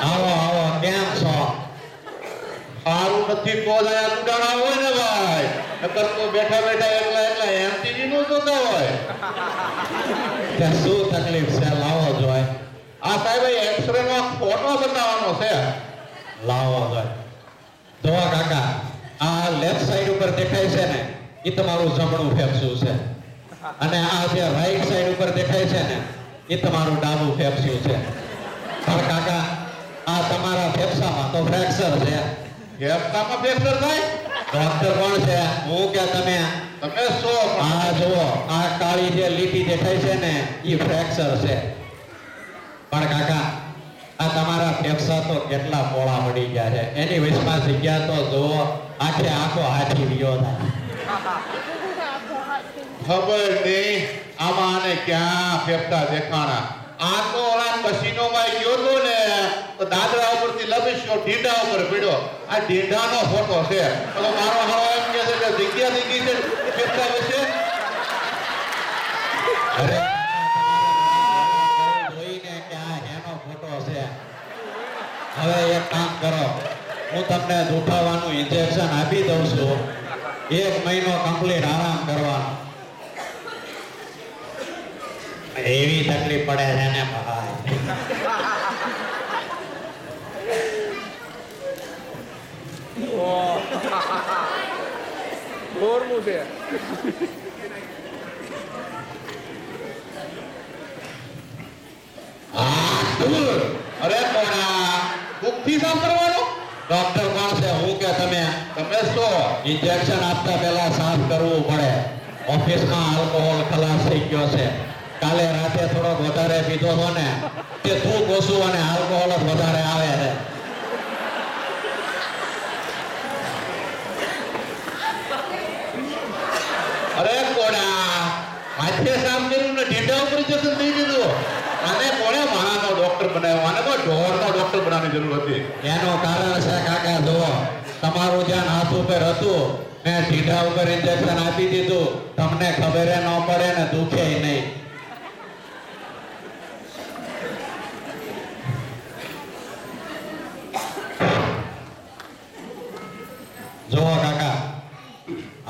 આવો આવો કેમ છો? સારું નથી તો જ આયા ઉડાણા હોય ને ભાઈ, નકર તો બેઠા બેઠા એકલા એકલા એમટીવી નું જોતા હોય. કે શું તકલીફ છે? લાવો જોય. આ સાહેબ એક્સરે નો ફોટો બતાવવાનો છે. લાવો જોય. જો કાકા, આ લેફ્ટ સાઈડ ઉપર દેખાય છે ને, એ તમારું જમણું ફેફસું છે, અને આ જે રાઈટ સાઈડ ઉપર દેખાય છે ને, એ તમારું ડાબું ફેફસું છે. પણ કાકા, આ તમારા ફેફસામાં તો ફ્રેક્ચર છે. ફેફસામાં ફ્રેક્ચર થાય? ડોક્ટર કોણ છે? હું કે તમે? તમે શો? આ જુઓ, આ કાળી જે લીટી દેખાય છે ને, એ ફ્રેક્ચર છે. પણ કાકા, આ તમારા ફેફસા તો કેટલા પોળા પડી ગયા છે. એની વચમાં જગ્યા તો જુઓ, આખે આખો હાથી વિયો થાય. ખબર નહીં આમાં આને ક્યાં ફેફસા દેખાણા. આ તો ઓલા પસીનોમાં ગયો તો ને, તો દાદરા ઉપરથી લબસ્યો ઢીંઢા ઉપર પડ્યો. આ ઢીંઢાનો ફોટો છે. તો મારો હારો એમ કહે છે કે જગ્યા થઈ ગઈ છે ફેફસા વચ્ચે. અરે જોઈને કે આ એનો ફોટો છે. હવે એક કામ કરો, હું તમને દુખાવાનું ઇન્જેક્શન આપી દઉં છું. 1 મહિનો કમ્પ્લીટ આરામ કરવાનો. એવી તકલીફ પડે છે ને ભાઈ. ગોરમું છે. અરે કોણા દુઃખથી સાફ કરવાનો? ડોક્ટર કોણ છે? હું કે તમે? તમે શો? ઇન્જેક્શન આપતા પહેલા સાફ કરવું પડે. ઓફિસમાં આલ્કોહોલ ખલાસ થઈ ગયો છે. કાલે રાતે થોડોક વધારે પીધો હતો ને, તે થૂક ઓછું અને આલ્કોહોલ જ વધારે આવે છે. અરે કોણા હાથે સાફ કર્યું ને ઢીંઢા ઉપર ઇન્જેક્શન દઈ દીધું. આને કોણે માણાનો ડોક્ટર બનાવ્યો? આને તો ઢોરનો ડોક્ટર બનાવવાની જરૂર હતી. એનું કારણ છે કાકા, જુઓ, તમારું ધ્યાન હાથ ઉપર હતું, મેં ઢીંઢા ઉપર ઇન્જેક્શન આપી દીધું. તમને ખબર ન પડે ને દુખે નહીં. જુઓ કાકા,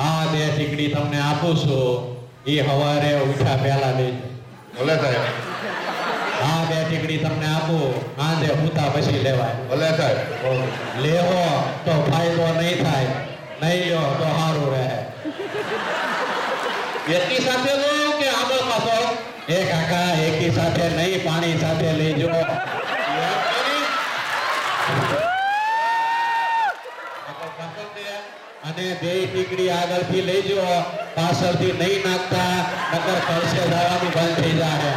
આ 2 ટીકડી તમને આપું છું. એ સવારે ઉઠ્યા પહેલા લેજો. ભલે સાહેબ. આ 2 ટીકડી તમને આપું, સાંજે સૂતા પછી લેવાય. ભલે સાહેબ. લેવો તો ફાયદો નહીં થાય, નહીં લ્યો તો સારું રહે. એકી સાથે લો કે આગળ પાછળ? એ કાકા, એકી સાથે નહીં, પાણી સાથે લેજો. અને 2 ટીકડી આગળથી લેજો, પાછળથી નહીં નાખતા, નકર કળશે જવાનું બંધ થઈ જાય.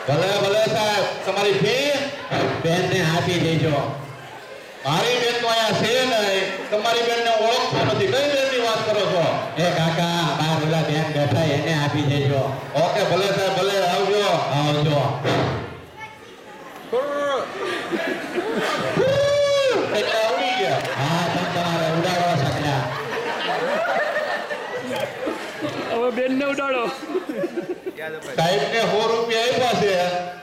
ભલે ભલે સાહેબ. તમારી ફી બેનને આપી દેજો. મારી બેન તો અહીંયા છે નહીં. તમારી બેનને ઓળખતો નથી. કઈ બેનની વાત કરો છો? એ કાકા, બાર ઓલા બેન બેઠા, એને આપી દેજો. ઓકે ભલે સાહેબ, ભલે આવજો. આવજો. એટલે આવડી ગયા. હા, તમે તમારે ઉડાડો શકલા. હવે બેનને ઉડાડો. સાહેબને 100 રૂપિયા આપ્યા છે,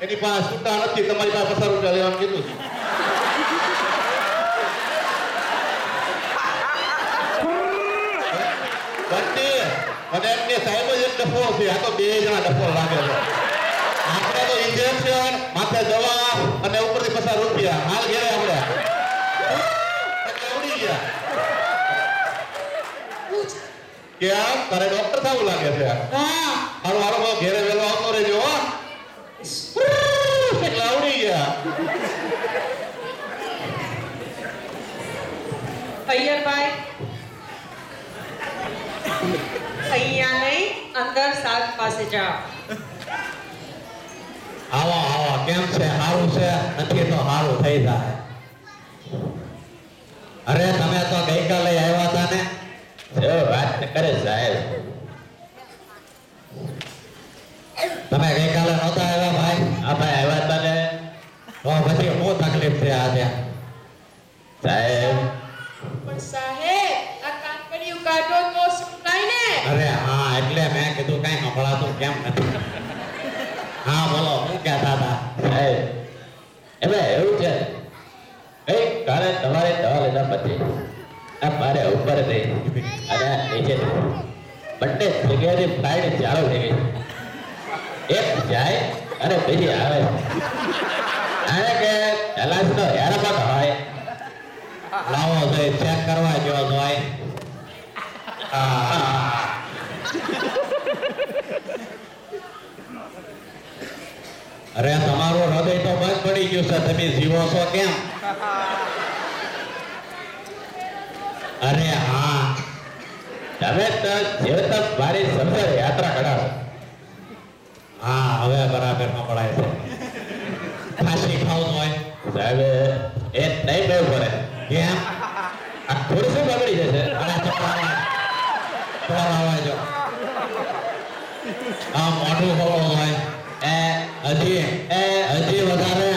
એની પાસે છૂટા નથી. તમારી પાસે 50 રૂપિયા લેવાનું કીધું છે. બંને મને એમને સાહેબ જ એક ડફો છે. આ તો 2 જણા ડફો લાગે છે. આપણે તો ઇન્જેક્શન, માથે દવા અને ઉપરથી 50 રૂપિયા. હાલ ઘેરે આપણે એટલે આવડી ગયા. કેમ તારે ડોક્ટર થવું લાગે છે? હારું હારું ઘેરે વહેલો આવતો રહેજો. હો એટલે આવડી ગયા. અય્યરભાઈ, અહીંયા નહીં, અંદર સાત પાસે જાઓ. આવો આવો, કેમ છે? સારું છે? નથી તો સારું થઈ જાય. અરે તમે તો ગઈકાલે આવ્યા હતા ને? વાત કરે સાહેબ. તમે ગઈકાલે નહોતા આવ્યા ભાઈ? હા ભાઈ, આવ્યા હતા ને. તો પછી શું તકલીફ છે આજે સાહેબ? પણ સાહેબ, આ કાકડિયું કાઢો તો સંભળાય ને. અરે હા, એટલે મેં કીધું કઈ સંભળાતું કેમ નથી. હા બોલો હું કહેતા હતા સાહેબ એમાં એવું છે કઈ કાલે તમારે દવા લીધા પછી આ મારે ઉપર થઈ અને આ નીચે થઈ બંને જગ્યાએથી ફ્લાઇટ ચાલુ થઈ ગઈ એક જાય અને બીજી આવે આને કે તલાશનો હેરાફત હોય લાવો જોઈએ ચેક કરવા જો જોઈ અરે તમારું હૃદય તો બંધ પડી ગયું છે તમે જીવો છો કેમ અરે હા તમે તો જીવતા મારી સમજણ યાત્રા કરાવો હા હવે બરાબર પડાય છે ફાંસી ખાવું હોય સાહેબ એ નહીં મેળ પડે કેમ આ ખુરશી બગડી જશે અરે ચપલા જો આ મોઢું ખોલો હોય હજી વધારે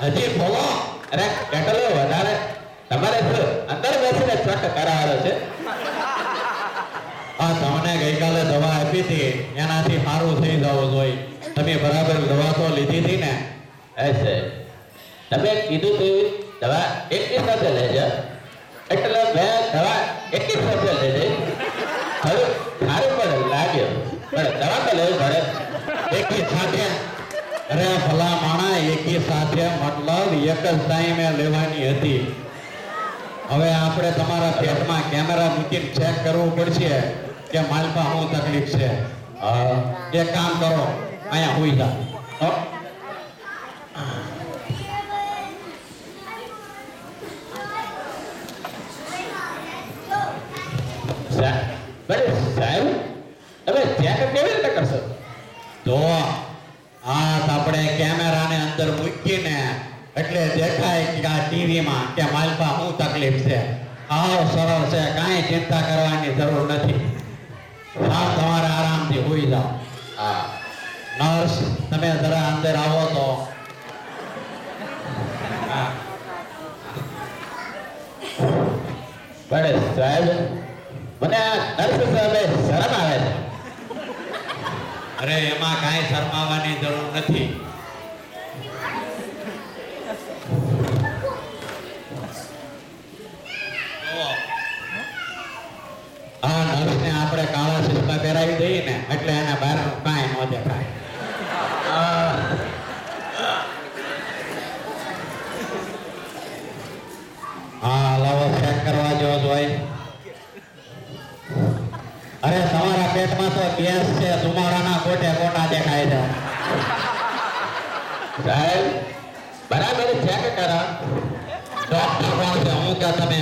હજી ખોલો અરે કેટલો વધારે તમારે શું અંદર બેસીને ચટ કરાવેલો છે આ તમને ગઈકાલે દવા આપી હતી એનાથી સારું થઈ જવું જોઈએ તમે બરાબર દવા તો લીધી હતી ને હશે તમે કીધું તું દવા એકી સાથે લેજો એટલે મેં દવા એકી સાથે લેજે હવે સારું પણ લાગ્યો પણ દવા તો લેવી પડે એકી સાથે અરે ભલા માણા એકી સાથે મતલબ એક જ ટાઈમે લેવાની હતી હવે આપણે તમારા પેટમાં કેમેરા મૂકીને ચેક કરવું પડશે કે માલપા શું તકલીફ છે એક કામ કરો અહીંયા હોઈ જા હો? સાહેબ તમે ચેક કેવી રીતે કરશો તો હાથ આપણે કેમેરાને અંદર મૂકીને એટલે દેખાય કે આ ટીવીમાં કે માલપા શું તકલીફ છે આવો સરળ છે કાંઈ ચિંતા કરવાની જરૂર નથી સાવ તમારે આરામથી હોઈ જાઓ હા નર્સ તમે જરા અંદર આવો તો પણ સાહેબ મને આ નર્સ સાહેબે શરમ આવે છે અરે એમાં કાંઈ શરમાવાની જરૂર નથી જુઓ, આ નર્સને આપણે કાળા ચશ્મા પહેરાવી દઈએ ને એટલે એને બહારનું કાંઈ ન દેખાય હા લાવો ચેક કરવા જેવો જોઈ અરે તમારા પેટમાં તો ગેસ છે ધુમાડાના કોટે કોટા દેખાય છે સાહેબ બરાબર ચેક કરો ડોક્ટર કોણ છે હું કે તમે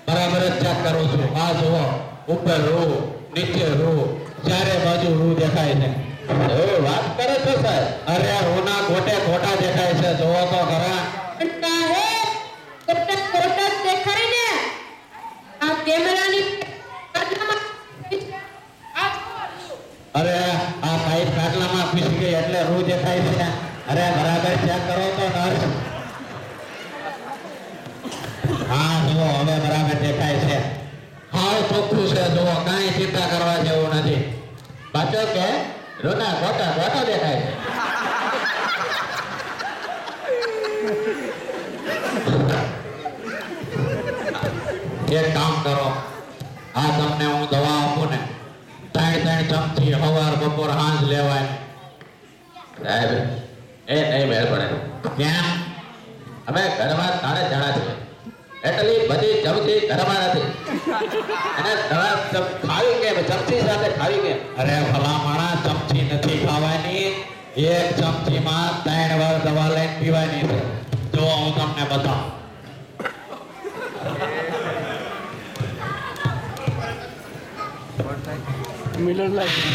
બરાબર જ ચેક કરું છું આ જુઓ ઉપર રૂ નીચે રૂ ચારે બાજુ રૂ દેખાય છે એવું વાત કરો છો સાહેબ અરે રૂના કોટે કોટા દેખાય છે જોવો તો ખરા દેખાય ને આ કેમેરાની અરે આ પાઇપ કાટલામાં ફીસી ગઈ એટલે રૂ દેખાય છે અરે બરાબર ચેક કરો તો નર્સ હા જુઓ હવે બરાબર દેખાય છે હાવ ચોખ્ખું છે જુઓ કાંઈ ચિંતા કરવા જેવું નથી પાછો કે રોના ગોટા ગોટા દેખાય છે એક કામ કરો આ તમને હું દવા આપું ને 3 ચમચી સવાર બપોર સાંજ લેવાય સાહેબ એ નહીં મેળ પડે કેમ અમે ઘરમાં 3 જણા છીએ એટલી બધી ચમચી ઘરમાં નથી અને દવા ખાવી કેમ ચમચી સાથે ખાવી કેમ અરે ભલા માણા ચમચી નથી ખાવાની એક ચમચીમાં 3 વાર દવા લઈને પીવાની છે જો હું તમને બતાવું મિલર લાઈફ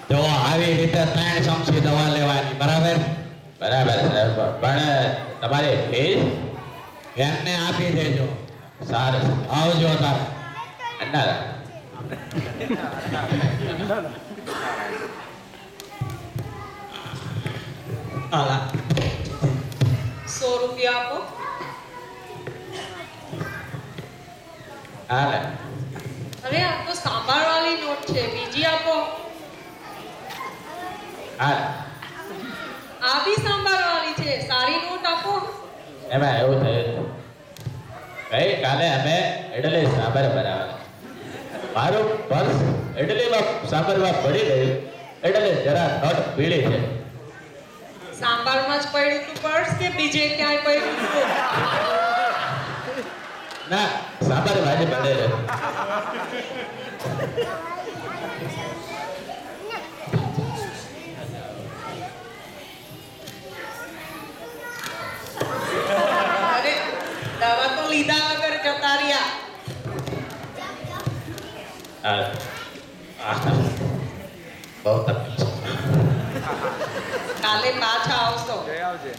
જો આવી રીતે 3 ચમચી દવા લેવાની બરાબર બરાબર સાહેબ પણ તમારી ફીસ એમને આપી દેજો સારું આવજો તારે અંદાજ હાલા 100 રૂપિયા આપો હાલે અરે આ તો સાંભાળવાળી નોટ છે બીજી આપો હા આ બી સાંભળવાની છે સારી નોટ આપો. એમાં એવું થયું ગઈ કાલે અમે ઇડલી સાંભાર બનાવવાના. મારું પર્સ ઇડલીમાં સાંભારમાં પડી ગયું. ઇડલી જરા નોટ પીળી છે. સાંભારમાં જ પડ્યું તું પર્સ કે બીજે ક્યાંય પડ્યું તું? ના સાંભાર ભાજી બનેલો. અરે દવા તો લીધા વગર જતા રહ્યા. બહુ તકલીફ છે. કાલે પાછા આવશો. જય આવજે